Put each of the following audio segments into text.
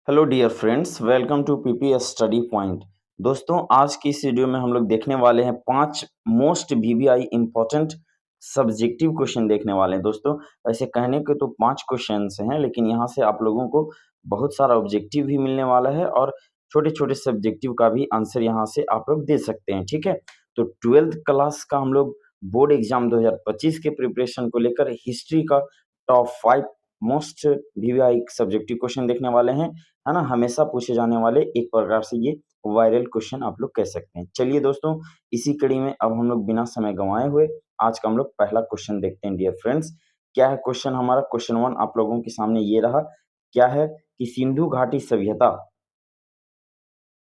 Hello dear friends, welcome to PPS study point. दोस्तों, आज की इस वीडियो में हम लोग देखने वाले हैं 5 most VVI important subjective question देखने वाले हैं। दोस्तों, वैसे कहने के तो 5 क्वेश्चंस हैं, लेकिन यहाँ से आप लोगों को बहुत सारा ऑब्जेक्टिव भी मिलने वाला है और छोटे-छोटे सब्जेक्टिव का भी आंसर यहाँ से आप लोग दे सकते हैं, ठीक है? तो 12th क्लास का हम लोग बोर्ड एग्जाम 2025 के प्रिपरेशन को लेकर हिस्ट्री का top 5 most VVI subjective question देखने वाले हैं, है ना? हमेशा पूछे जाने वाले एक प्रकार से ये वायरल क्वेश्चन आप लोग कह सकते हैं। चलिए दोस्तों, इसी कड़ी में अब हम लोग बिना समय गंवाए हुए आज का हम लोग पहला क्वेश्चन देखते हैं डियर फ्रेंड्स। क्या है क्वेश्चन हमारा? क्वेश्चन 1 आप लोगों के सामने ये रहा। क्या है कि सिंधु घाटी सभ्यता,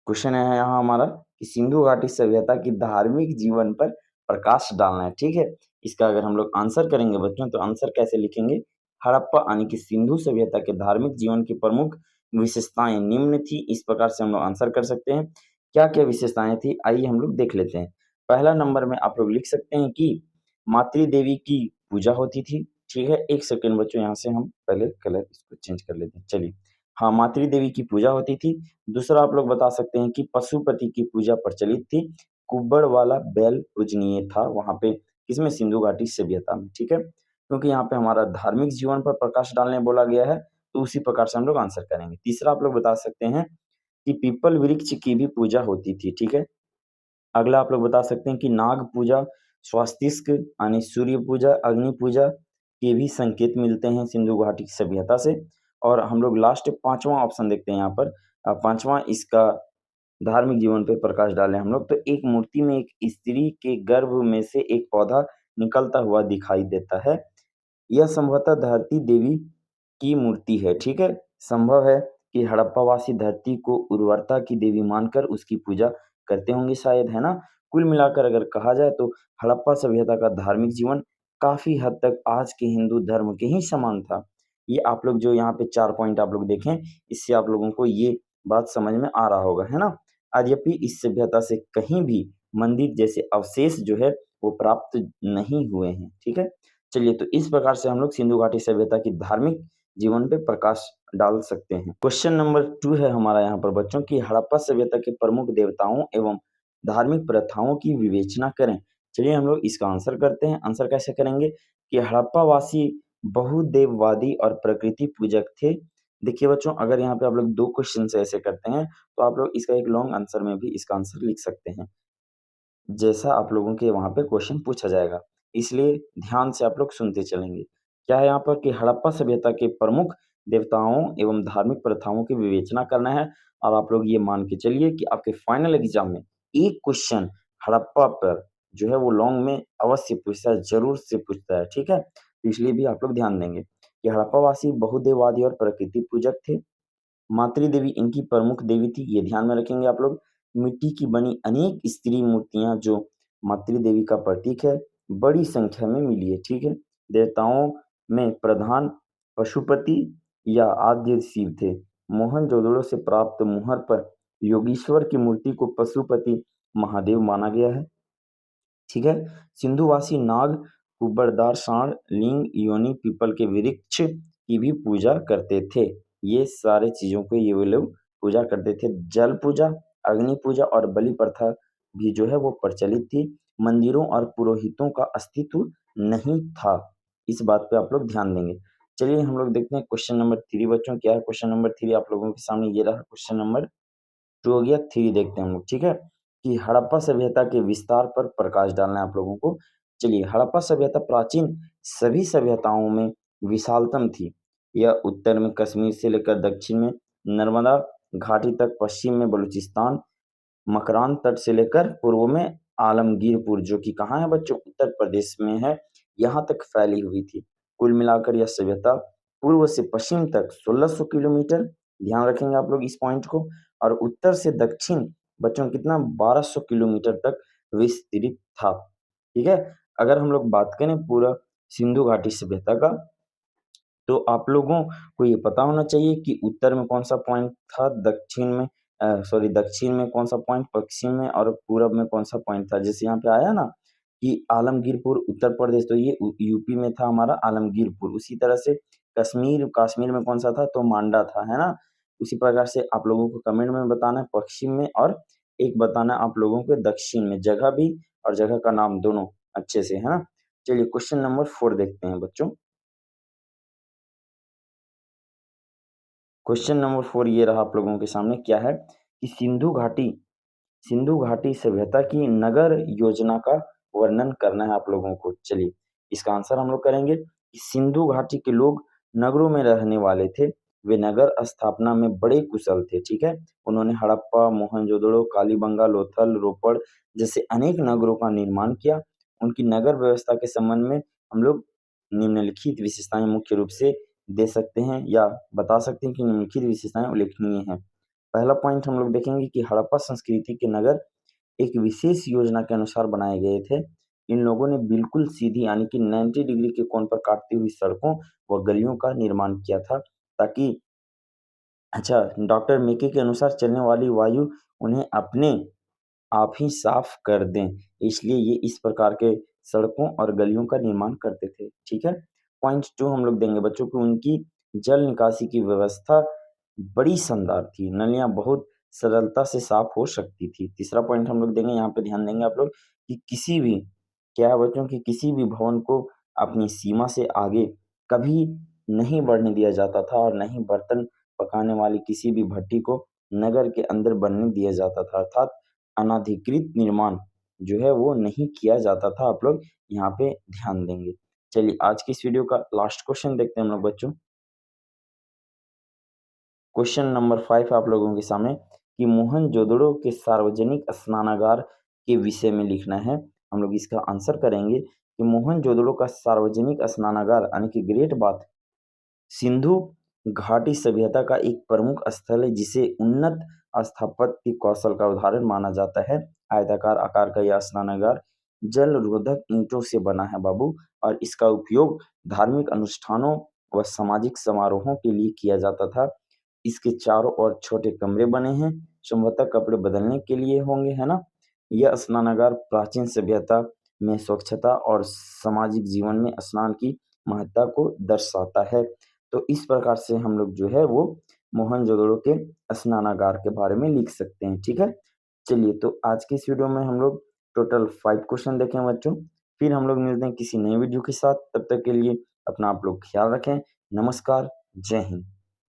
क्वेश्चन है यहाँ हमारा कि सिंधु घाटी सभ्यता की धार्मिक जीवन पर प्रकाश डालना है, ठीक है? इसका अगर हम लोग आंसर करेंगे बच्चों, तो आंसर कैसे लिखेंगे? हड़प्पा यानी कि सिंधु सभ्यता के धार्मिक जीवन की प्रमुख विशेषताएं निम्न थी। इस प्रकार से हम लोग आंसर कर सकते हैं। क्या क्या विशेषताएं थी, आइए हम लोग देख लेते हैं। पहला नंबर में आप लोग लिख सकते हैं कि मातृ देवी की पूजा होती थी, ठीक है? एक सेकेंड बच्चों, यहाँ से हम पहले कलर इसको चेंज कर लेते हैं। चलिए, हाँ, मातृ देवी की पूजा होती थी। दूसरा आप लोग बता सकते हैं कि पशुपति की पूजा प्रचलित थी। कुब्बड़ वाला बैल पूजनीय था वहाँ पे, किसमें? सिंधु घाटी सभ्यता में, ठीक है? क्योंकि यहाँ पे हमारा धार्मिक जीवन पर प्रकाश डालने बोला गया है, तो उसी प्रकार से हम लोग आंसर करेंगे। तीसरा आप लोग बता सकते हैं कि पीपल वृक्ष की भी पूजा होती थी, ठीक है? अगला आप लोग बता सकते हैं कि नाग पूजा, स्वास्तिक यानी सूर्य पूजा, अग्नि पूजा के भी संकेत मिलते हैं सिंधु घाटी की सभ्यता से। और हम लोग लास्ट 5वां ऑप्शन देखते हैं यहाँ पर। 5वां इसका धार्मिक जीवन पे प्रकाश डालें हम लोग, तो एक मूर्ति में एक स्त्री के गर्भ में से एक पौधा निकलता हुआ दिखाई देता है। यह संभवतः धरती देवी की मूर्ति है, ठीक है? संभव है कि हड़प्पावासी धरती को उर्वरता की देवी मानकर उसकी पूजा करते होंगे शायद, है ना? कुल मिलाकर अगर कहा जाए तो हड़प्पा सभ्यता का धार्मिक जीवन काफ़ी हद तक आज के हिंदू धर्म के ही समान था। ये आप लोग जो यहाँ पे 4 पॉइंट आप लोग देखें, इससे आप लोगों को ये बात समझ में आ रहा होगा, है ना? यद्यपि इस सभ्यता से कहीं भी मंदिर जैसे अवशेष जो है वो प्राप्त नहीं हुए हैं, ठीक है? चलिए, तो इस प्रकार से हम लोग सिंधु घाटी सभ्यता की धार्मिक जीवन पे प्रकाश डाल सकते हैं। क्वेश्चन नंबर 2 है हमारा यहाँ पर बच्चों की हड़प्पा सभ्यता के प्रमुख देवताओं एवं धार्मिक प्रथाओं की विवेचना करें। चलिए हम लोग इसका आंसर करते हैं। आंसर कैसे करेंगे कि हड़प्पा वासी बहुदेववादी और प्रकृति पूजक थे। देखिए बच्चों, अगर यहाँ पे आप लोग 2 क्वेश्चन से ऐसे करते हैं, तो आप लोग इसका एक लॉन्ग आंसर में भी इसका आंसर लिख सकते हैं, जैसा आप लोगों के वहाँ पे क्वेश्चन पूछा जाएगा। इसलिए ध्यान से आप लोग सुनते चलेंगे। क्या है यहाँ पर कि हड़प्पा सभ्यता के प्रमुख देवताओं एवं धार्मिक प्रथाओं की विवेचना करना है, और आप लोग ये मान के चलिए कि आपके फाइनल एग्जाम में एक क्वेश्चन हड़प्पा पर जो है वो लॉन्ग में अवश्य पूछता है, ज़रूर से पूछता है, ठीक है? तो इसलिए भी आप लोग ध्यान देंगे कि हड़प्पावासी बहुदेववादी और प्रकृति पूजक थे। मातृ देवी इनकी प्रमुख देवी थी, ये ध्यान में रखेंगे आप लोग। मिट्टी की बनी अनेक स्त्री मूर्तियां जो मातृ देवी का प्रतीक है, बड़ी संख्या में मिली है, ठीक है? देवताओं में प्रधान पशुपति या आद्य शिव थे। मोहनजोदड़ो से प्राप्त मुहर पर योगीश्वर की मूर्ति को पशुपति महादेव माना गया है, ठीक है? सिंधुवासी नाग, कुबड़दार सांड, लिंग, योनि, पीपल के वृक्ष की भी पूजा करते थे। ये सारे चीज़ों को ये वो लोग पूजा करते थे। जल पूजा, अग्नि पूजा और बलि प्रथा भी जो है वो प्रचलित थी। मंदिरों और पुरोहितों का अस्तित्व नहीं था। इस बात पे आप लोग ध्यान देंगे। चलिए हम लोग देखते हैं क्वेश्चन नंबर 3 बच्चों, क्या है क्वेश्चन नंबर 3 आप लोगों के सामने ये रहा क्वेश्चन नंबर 2 हो गया, 3 देखते हैं हम लोग, ठीक है? कि हड़प्पा सभ्यता के विस्तार पर प्रकाश डालना है आप लोगों को। चलिए, हड़प्पा सभ्यता प्राचीन सभी सभ्यताओं में विशालतम थी। यह उत्तर में कश्मीर से लेकर दक्षिण में नर्मदा घाटी तक, पश्चिम में बलूचिस्तान, मकरान तट से लेकर पूर्व में आलमगीरपुर, जो कि कहाँ है बच्चों? उत्तर प्रदेश में है, यहाँ तक फैली हुई थी। कुल मिलाकर यह सभ्यता पूर्व से पश्चिम तक 1600 किलोमीटर, ध्यान रखेंगे आप लोग इस पॉइंट को, और उत्तर से दक्षिण बच्चों कितना 1200 किलोमीटर तक विस्तृत था, ठीक है? अगर हम लोग बात करें पूरा सिंधु घाटी सभ्यता का, तो आप लोगों को ये पता होना चाहिए कि उत्तर में कौन सा पॉइंट था, दक्षिण में दक्षिण में कौन सा पॉइंट, पश्चिम में और पूरब में कौन सा पॉइंट था। जैसे यहाँ पे आया ना कि आलमगीरपुर उत्तर प्रदेश, तो ये यूपी में था हमारा आलमगीरपुर। उसी तरह से कश्मीर, कश्मीर में कौन सा था? तो मांडा था, है ना? उसी प्रकार से आप लोगों को कमेंट में बताना है पश्चिम में और एक बताना है आप लोगों को दक्षिण में, जगह भी और जगह का नाम दोनों अच्छे से, है ना? चलिए क्वेश्चन नंबर 4 देखते हैं बच्चों। क्वेश्चन नंबर 4 ये रहा आप लोगों के सामने क्या है कि सिंधु घाटी सभ्यता की नगर योजना का वर्णन करना है आप लोगों को। चलिए, इसका आंसर हम लोग करेंगे कि सिंधु घाटी के लोग नगरों में रहने वाले थे। वे नगर स्थापना में बड़े कुशल थे, ठीक है? उन्होंने हड़प्पा, मोहनजोदड़ो, कालीबंगा, लोथल, रोपड़ जैसे अनेक नगरों का निर्माण किया। उनकी नगर व्यवस्था के संबंध में हम लोग निम्नलिखित विशेषताएँ मुख्य रूप से दे सकते हैं या बता सकते हैं कि निम्नलिखित विशेषताएँ उल्लेखनीय हैं। पहला पॉइंट हम लोग देखेंगे कि हड़प्पा संस्कृति के नगर एक विशेष योजना के अनुसार बनाए गए थे। इन लोगों ने बिल्कुल सीधी यानी कि 90 डिग्री के कोण पर काटती हुई सड़कों व गलियों का निर्माण किया था ताकि अच्छा, डॉक्टर मेके के अनुसार चलने वाली वायु उन्हें अपने आप ही साफ कर दें, इसलिए ये इस प्रकार के सड़कों और गलियों का निर्माण करते थे, ठीक है? पॉइंट 2 हम लोग देंगे बच्चों को उनकी जल निकासी की व्यवस्था बड़ी शानदार थी, नलियाँ बहुत सरलता से साफ हो सकती थी। तीसरा पॉइंट हम लोग देंगे, यहाँ पे ध्यान देंगे आप लोग कि किसी भी क्या है बच्चों कि किसी भी भवन को अपनी सीमा से आगे कभी नहीं बढ़ने दिया जाता था और ना ही बर्तन पकाने वाली किसी भी भट्टी को नगर के अंदर बनने दिया जाता था, अर्थात अनाधिकृत निर्माण जो है वो नहीं किया जाता था, आप लोग यहाँ पे ध्यान देंगे। चलिए आज की इस वीडियो का लास्ट क्वेश्चन देखते हैं हम लोग बच्चों। क्वेश्चन नंबर 5 आप लोगों के सामने कि मोहनजोदड़ो के सार्वजनिक स्नानागार के विषय में लिखना है। हम लोग इसका आंसर करेंगे कि मोहनजोदड़ो का सार्वजनिक स्नानागार यानी कि ग्रेट बाथ सिंधु घाटी सभ्यता का एक प्रमुख स्थल है जिसे उन्नत स्थापत्य कौशल का उदाहरण माना जाता है। आयताकार आकार का यह स्नानागार जल रोधक ईंटों से बना है बाबू और इसका उपयोग धार्मिक अनुष्ठानों व सामाजिक समारोहों के लिए किया जाता था। इसके चारों ओर छोटे कमरे बने हैं, संभवतः कपड़े बदलने के लिए होंगे, है ना? यह स्नानागार प्राचीन सभ्यता में स्वच्छता और सामाजिक जीवन में स्नान की महत्ता को दर्शाता है। तो इस प्रकार से हम लोग जो है वो मोहनजोदड़ो के स्नानागार के बारे में लिख सकते हैं, ठीक है? चलिए तो आज की इस वीडियो में हम लोग टोटल 5 क्वेश्चन देखे हैं बच्चों। फिर हम लोग मिलते हैं किसी नए वीडियो के साथ, तब तक के लिए अपना आप लोग ख्याल रखें। नमस्कार, जय हिंद।